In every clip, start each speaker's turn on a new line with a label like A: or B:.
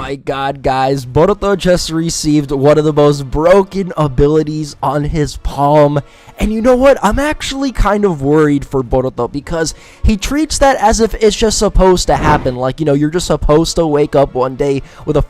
A: my god, guys, Boruto just received one of the most broken abilities on his palm. And you know what? I'm actually kind of worried for Boruto because he treats that as if it's just supposed to happen. Like, you know, you're just supposed to wake up one day with a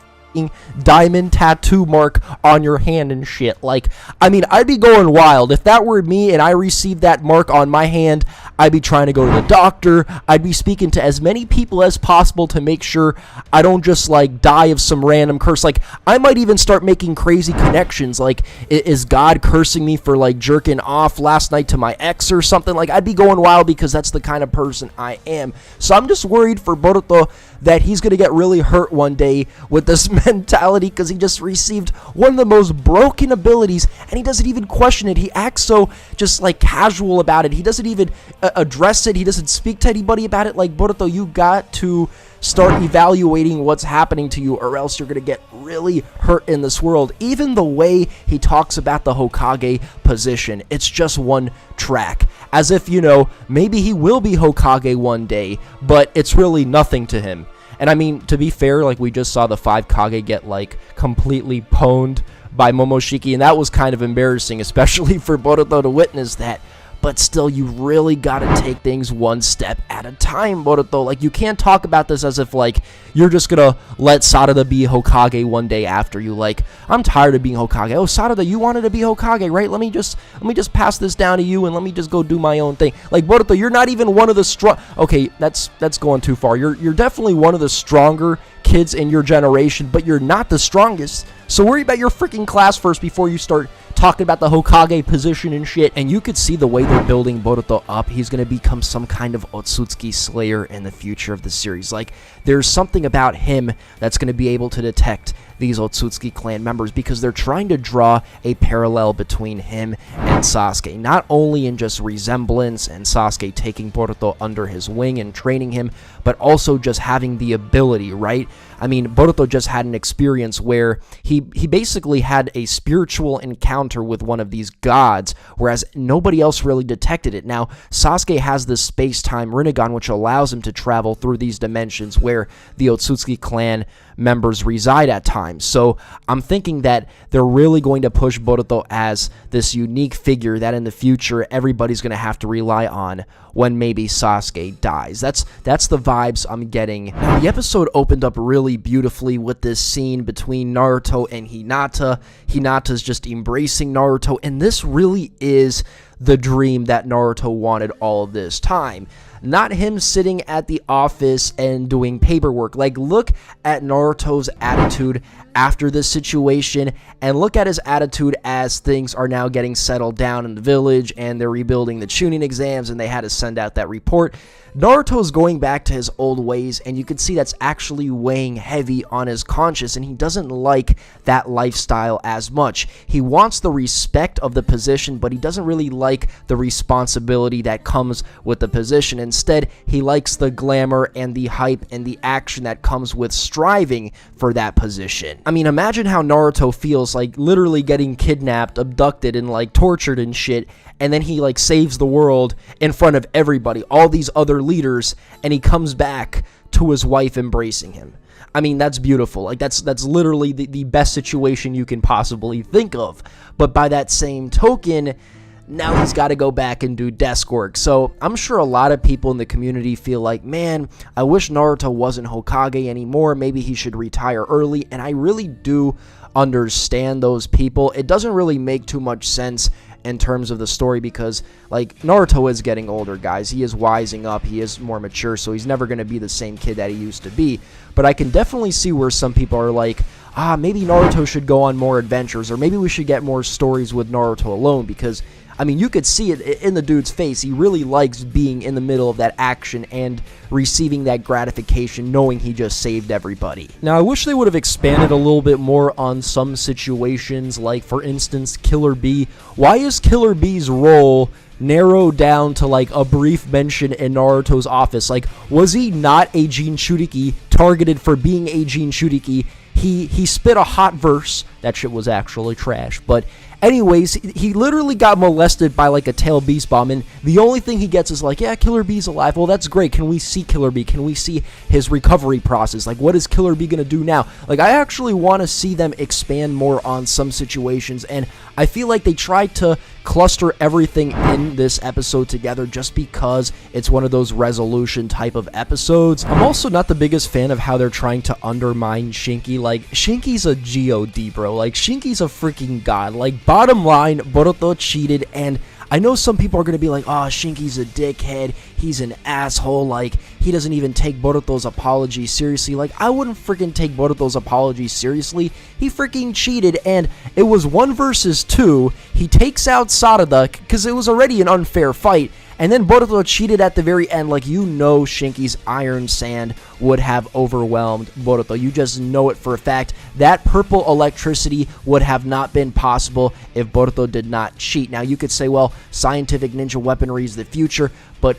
A: diamond tattoo mark on your hand and shit. Like, I mean, I'd be going wild. If that were me and I received that mark on my hand, I'd be trying to go to the doctor. I'd be speaking to as many people as possible to make sure I don't just, like, die of some random curse. Like, I might even start making crazy connections. Like, is God cursing me for, like, jerking off last night to my ex or something? Like, I'd be going wild because that's the kind of person I am. So I'm just worried for Boruto that he's going to get really hurt one day with this mentality because he just received one of the most broken abilities and he doesn't even question it. He acts so just like casual about it. He doesn't even address it. He doesn't speak to anybody about it. Like, Boruto, you got to start evaluating what's happening to you or else you're going to get really hurt in this world. Even the way he talks about the Hokage position, it's just one track. As if, you know, maybe he will be Hokage one day, but it's really nothing to him. And I mean, to be fair, like, we just saw the 5 Kage get, like, completely pwned by Momoshiki, and that was kind of embarrassing, especially for Boruto to witness that. But still, you really gotta take things one step at a time, Boruto. Like, you can't talk about this as if, like, you're just gonna let Sarada be Hokage one day after you. Like, I'm tired of being Hokage. Oh, Sarada, you wanted to be Hokage, right? Let me just pass this down to you and let me just go do my own thing. Like, Boruto, you're not even one of the strong. Okay, that's going too far. You're definitely one of the stronger kids in your generation, but you're not the strongest. So worry about your freaking class first before you start talking about the Hokage position and shit. And you could see the way they're building Boruto up. He's going to become some kind of Otsutsuki slayer in the future of the series. Like, there's something about him that's going to be able to detect these Otsutsuki clan members because they're trying to draw a parallel between him and Sasuke. Not only in just resemblance and Sasuke taking Boruto under his wing and training him, but also just having the ability, right? I mean, Boruto just had an experience where he basically had a spiritual encounter with one of these gods, whereas nobody else really detected it. Now, Sasuke has this space-time Rinnegan, which allows him to travel through these dimensions where the Otsutsuki clan members reside at times. So I'm thinking that they're really going to push Boruto as this unique figure that in the future everybody's going to have to rely on when maybe Sasuke dies. That's the vibes I'm getting. Now, the episode opened up really beautifully with this scene between Naruto and Hinata. Hinata's just embracing Naruto, and this really is the dream that Naruto wanted all of this time. Not him sitting at the office and doing paperwork. Like, look at Naruto's attitude after this situation, and look at his attitude as things are now getting settled down in the village, and they're rebuilding the Chunin exams, and they had to send out that report. Naruto's going back to his old ways, and you can see that's actually weighing heavy on his conscience, and he doesn't like that lifestyle as much. He wants the respect of the position, but he doesn't really like the responsibility that comes with the position. Instead, he likes the glamour and the hype and the action that comes with striving for that position. I mean, imagine how Naruto feels, like, literally getting kidnapped, abducted, and, like, tortured and shit, and then he, like, saves the world in front of everybody, all these other leaders, and he comes back to his wife embracing him. I mean, that's beautiful. Like, that's literally the best situation you can possibly think of. But by that same token, now he's got to go back and do desk work. So I'm sure a lot of people in the community feel like, man, I wish Naruto wasn't Hokage anymore. Maybe he should retire early. And I really do understand those people. It doesn't really make too much sense in terms of the story because, like, Naruto is getting older, guys. He is wising up. He is more mature, so he's never going to be the same kid that he used to be. But I can definitely see where some people are like, maybe Naruto should go on more adventures, or maybe we should get more stories with Naruto alone, because I mean, you could see it in the dude's face. He really likes being in the middle of that action and receiving that gratification, knowing he just saved everybody. Now, I wish they would have expanded a little bit more on some situations, like, for instance, Killer Bee. Why is Killer Bee's role narrowed down to, like, a brief mention in Naruto's office? Like, was he not a Jinchuriki targeted for being a Jinchuriki? He spit a hot verse. That shit was actually trash. But Anyways, he literally got molested by like a tail beast bomb, and the only thing he gets is like, yeah, Killer Bee's alive. Well, that's great. Can we see Killer Bee? Can we see his recovery process? Like, what is Killer Bee gonna do now? Like, I actually want to see them expand more on some situations, and I feel like they tried to cluster everything in this episode together just because it's one of those resolution type of episodes. I'm also not the biggest fan of how they're trying to undermine Shinky. Like, Shinky's a god, bro. Like, Shinky's a freaking god. Like, bottom line, Boruto cheated, and I know some people are going to be like, oh, Shinky's a dickhead, he's an asshole, like, he doesn't even take Boruto's apology seriously. Like, I wouldn't freaking take Boruto's apology seriously. He freaking cheated, and it was 1 versus 2. He takes out Sarada, because it was already an unfair fight, and then Boruto cheated at the very end. Like, you know Shinky's Iron Sand would have overwhelmed Boruto. You just know it for a fact. That purple electricity would have not been possible if Boruto did not cheat. Now, you could say, well, scientific ninja weaponry is the future, but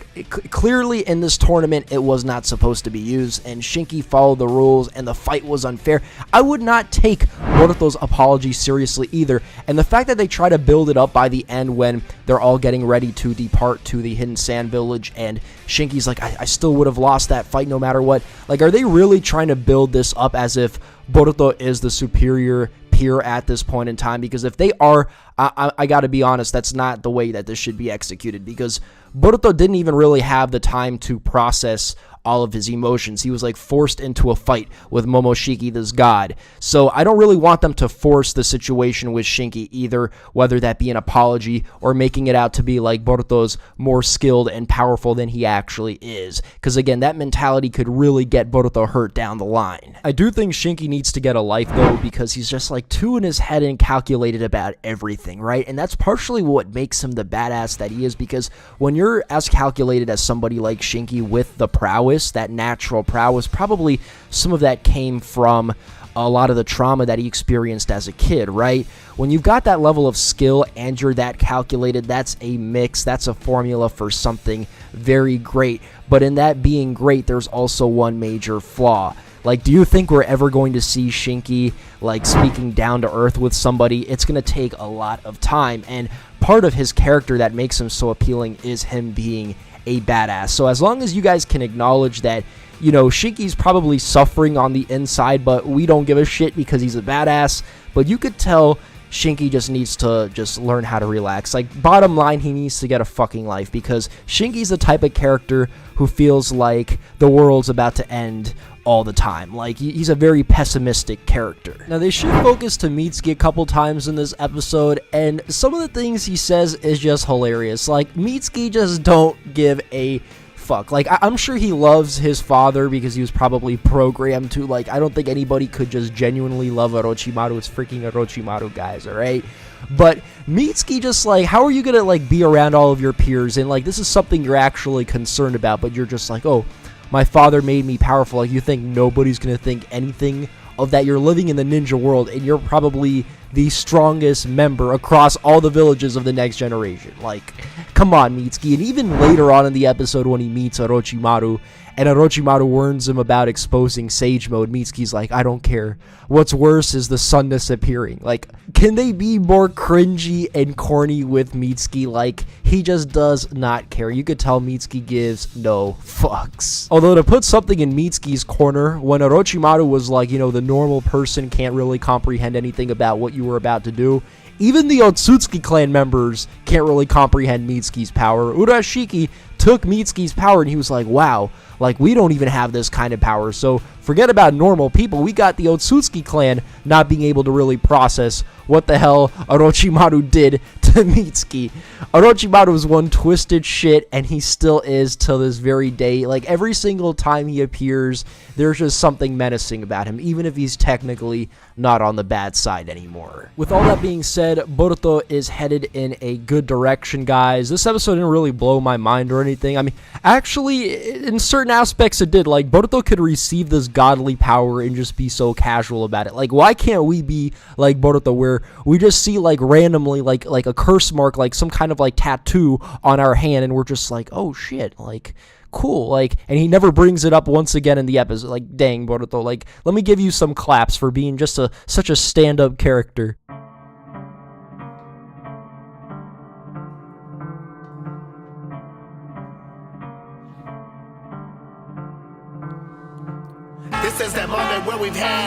A: clearly in this tournament, it was not supposed to be used, and Shinky followed the rules, and the fight was unfair. I would not take Boruto's apology seriously either, and the fact that they try to build it up by the end when they're all getting ready to depart to the Hidden Sand Village, and Shinky's like, I still would have lost that fight no matter what. Like, are they really trying to build this up as if Boruto is the superior peer at this point in time? Because if they are, I gotta be honest, that's not the way that this should be executed, because Boruto didn't even really have the time to process all of his emotions. He was like forced into a fight with Momoshiki, this god. So I don't really want them to force the situation with Shinky either, whether that be an apology or making it out to be like Boruto's more skilled and powerful than he actually is. Because again, that mentality could really get Boruto hurt down the line. I do think Shinky needs to get a life though, because he's just like too in his head and calculated about everything, right? And that's partially what makes him the badass that he is, because when you're as calculated as somebody like Shinky with the prowess, that natural prowess, probably some of that came from a lot of the trauma that he experienced as a kid, right? When you've got that level of skill and you're that calculated, that's a mix, that's a formula for something very great. But in that being great, there's also one major flaw. Like, do you think we're ever going to see Shinky, like, speaking down to earth with somebody? It's going to take a lot of time, and part of his character that makes him so appealing is him being a badass. So as long as you guys can acknowledge that, you know, Shinky's probably suffering on the inside, but we don't give a shit because he's a badass, but you could tell Shinky just needs to just learn how to relax. Like, bottom line, he needs to get a fucking life, because Shinky's the type of character who feels like the world's about to end all the time. Like, he's a very pessimistic character. Now, they should focus to Mitsuki a couple times in this episode, and some of the things he says is just hilarious. Like, Mitsuki just don't give a fuck. Like, I'm sure he loves his father because he was probably programmed to. Like, I don't think anybody could just genuinely love Orochimaru. It's freaking Orochimaru, guys, alright? But Mitsuki just, like, how are you gonna, like, be around all of your peers, and, like, this is something you're actually concerned about, but you're just like, oh, my father made me powerful. Like, you think nobody's gonna think anything of that? You're living in the ninja world, and you're probably the strongest member across all the villages of the next generation. Like, come on, Mitsuki. And even later on in the episode when he meets Orochimaru, and Orochimaru warns him about exposing Sage Mode, Mitsuki's like, I don't care. What's worse is the sun disappearing. Like, can they be more cringy and corny with Mitsuki? Like, he just does not care. You could tell Mitsuki gives no fucks. Although, to put something in Mitsuki's corner, when Orochimaru was like, you know, the normal person can't really comprehend anything about what you were about to do, even the Otsutsuki clan members can't really comprehend Mitsuki's power. Urashiki took Mitsuki's power and he was like, wow, like, we don't even have this kind of power. So forget about normal people. We got the Otsutsuki clan not being able to really process what the hell Orochimaru did to Mitsuki. Orochimaru was one twisted shit, and he still is till this very day. Like, every single time he appears, there's just something menacing about him, even if he's technically not on the bad side anymore. With all that being said, Boruto is headed in a good direction, guys. This episode didn't really blow my mind or anything. I mean, actually, in certain aspects it did. Like, Boruto could receive this godly power and just be so casual about it. Like, why can't we be like Boruto, where we just see, like, randomly, like a curse mark, like some kind of, like, tattoo on our hand, and we're just like, oh shit, like, cool, like, and he never brings it up once again in the episode. Like, dang, Boruto, like, let me give you some claps for being just such a stand-up character.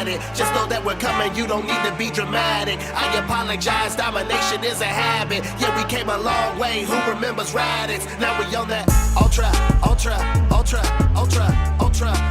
B: at it. Just know that we're coming, you don't need to be dramatic. I apologize, domination is a habit. Yeah, we came a long way, who remembers Radix? Now we on that ultra, ultra, ultra, ultra, ultra